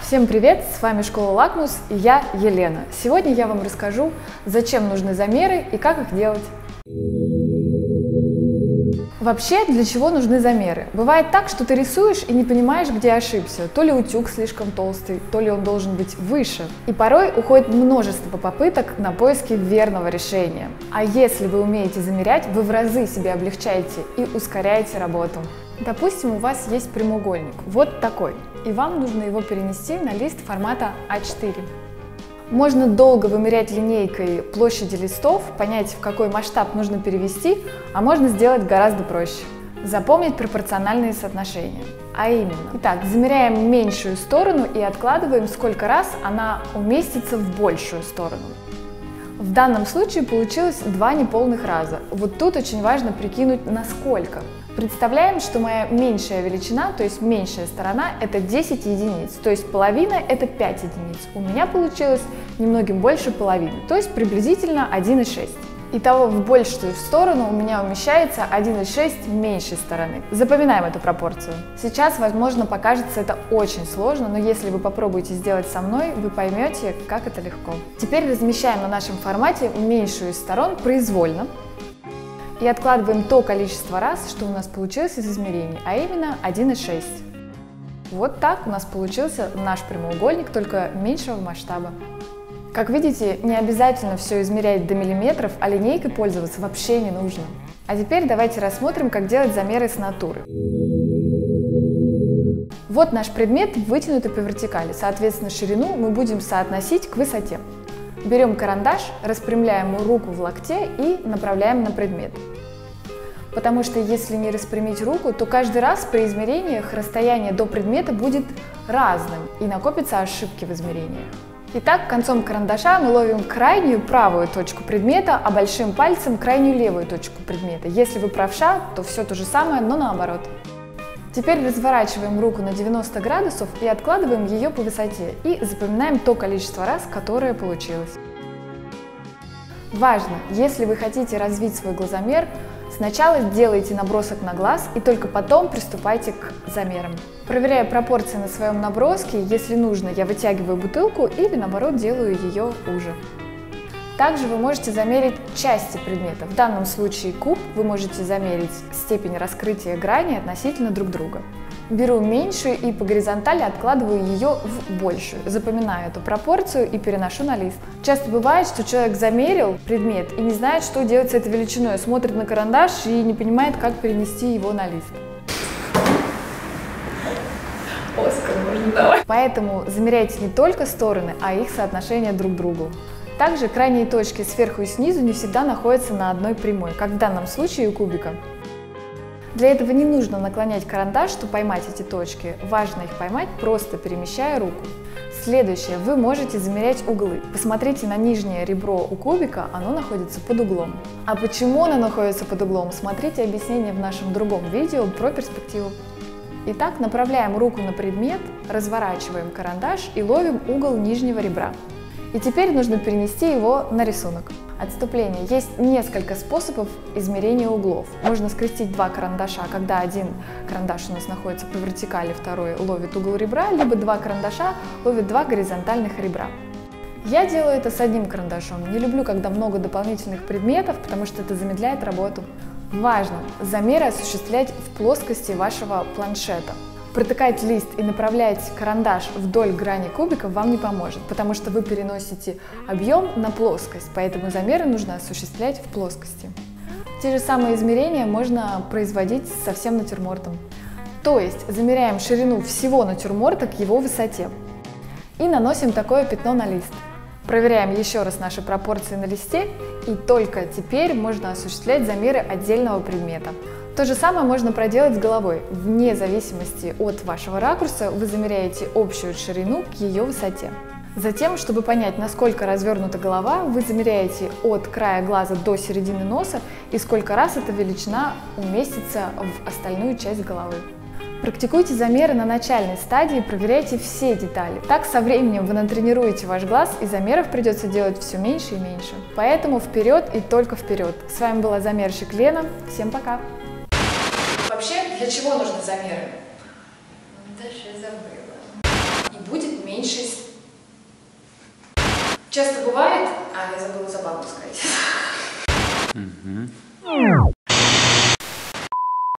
Всем привет! С вами Школа Лакмус и я, Елена. Сегодня я вам расскажу, зачем нужны замеры и как их делать. Вообще, для чего нужны замеры? Бывает так, что ты рисуешь и не понимаешь, где ошибся. То ли утюг слишком толстый, то ли он должен быть выше. И порой уходит множество попыток на поиски верного решения. А если вы умеете замерять, вы в разы себе облегчаете и ускоряете работу. Допустим, у вас есть прямоугольник, вот такой, и вам нужно его перенести на лист формата А4. Можно долго вымерять линейкой площади листов, понять, в какой масштаб нужно перевести, а можно сделать гораздо проще. Запомнить пропорциональные соотношения. А именно, итак, замеряем меньшую сторону и откладываем, сколько раз она уместится в большую сторону. В данном случае получилось 2 неполных раза. Вот тут очень важно прикинуть, насколько. Представляем, что моя меньшая величина, то есть меньшая сторона, это 10 единиц, то есть половина это 5 единиц. У меня получилось немногим больше половины, то есть приблизительно 1,6. Итого в большую сторону у меня умещается 1,6 меньшей стороны. Запоминаем эту пропорцию. Сейчас, возможно, покажется это очень сложно, но если вы попробуете сделать со мной, вы поймете, как это легко. Теперь размещаем на нашем формате меньшую из сторон произвольно. И откладываем то количество раз, что у нас получилось из измерений, а именно 1,6. Вот так у нас получился наш прямоугольник, только меньшего масштаба. Как видите, не обязательно все измерять до миллиметров, а линейкой пользоваться вообще не нужно. А теперь давайте рассмотрим, как делать замеры с натуры. Вот наш предмет вытянутый по вертикали, соответственно, ширину мы будем соотносить к высоте. Берем карандаш, распрямляем руку в локте и направляем на предмет. Потому что если не распрямить руку, то каждый раз при измерениях расстояние до предмета будет разным и накопятся ошибки в измерениях. Итак, концом карандаша мы ловим крайнюю правую точку предмета, а большим пальцем крайнюю левую точку предмета. Если вы правша, то все то же самое, но наоборот. Теперь разворачиваем руку на 90 градусов и откладываем ее по высоте. И запоминаем то количество раз, которое получилось. Важно, если вы хотите развить свой глазомер, сначала делайте набросок на глаз и только потом приступайте к замерам. Проверяя пропорции на своем наброске, если нужно, я вытягиваю бутылку или наоборот делаю ее уже. Также вы можете замерить части предмета. В данном случае куб вы можете замерить степень раскрытия граней относительно друг друга. Беру меньшую и по горизонтали откладываю ее в большую. Запоминаю эту пропорцию и переношу на лист. Часто бывает, что человек замерил предмет и не знает, что делать с этой величиной. Смотрит на карандаш и не понимает, как перенести его на лист. Оскар можно давать. Поэтому замеряйте не только стороны, а их соотношение друг к другу. Также крайние точки сверху и снизу не всегда находятся на одной прямой, как в данном случае у кубика. Для этого не нужно наклонять карандаш, чтобы поймать эти точки. Важно их поймать, просто перемещая руку. Следующее. Вы можете замерять углы. Посмотрите на нижнее ребро у кубика, оно находится под углом. А почему оно находится под углом? Смотрите объяснение в нашем другом видео про перспективу. Итак, направляем руку на предмет, разворачиваем карандаш и ловим угол нижнего ребра. И теперь нужно перенести его на рисунок. Отступление. Есть несколько способов измерения углов. Можно скрестить 2 карандаша, когда один карандаш у нас находится по вертикали, второй ловит угол ребра, либо 2 карандаша ловят 2 горизонтальных ребра. Я делаю это с одним карандашом. Не люблю, когда много дополнительных предметов, потому что это замедляет работу. Важно замеры осуществлять в плоскости вашего планшета. Протыкать лист и направлять карандаш вдоль грани кубика вам не поможет, потому что вы переносите объем на плоскость, поэтому замеры нужно осуществлять в плоскости. Те же самые измерения можно производить со всем натюрмортом. То есть замеряем ширину всего натюрморта к его высоте и наносим такое пятно на лист. Проверяем еще раз наши пропорции на листе, и только теперь можно осуществлять замеры отдельного предмета. То же самое можно проделать с головой. Вне зависимости от вашего ракурса вы замеряете общую ширину к ее высоте. Затем, чтобы понять, насколько развернута голова, вы замеряете от края глаза до середины носа и сколько раз эта величина уместится в остальную часть головы. Практикуйте замеры на начальной стадии, проверяйте все детали. Так со временем вы натренируете ваш глаз, и замеров придется делать все меньше и меньше. Поэтому вперед и только вперед. С вами была замерщик Лена. Всем пока! Вообще, для чего нужны замеры? Дальше я забыла. И будет меньше... Часто бывает... А, я забыла забавно сказать.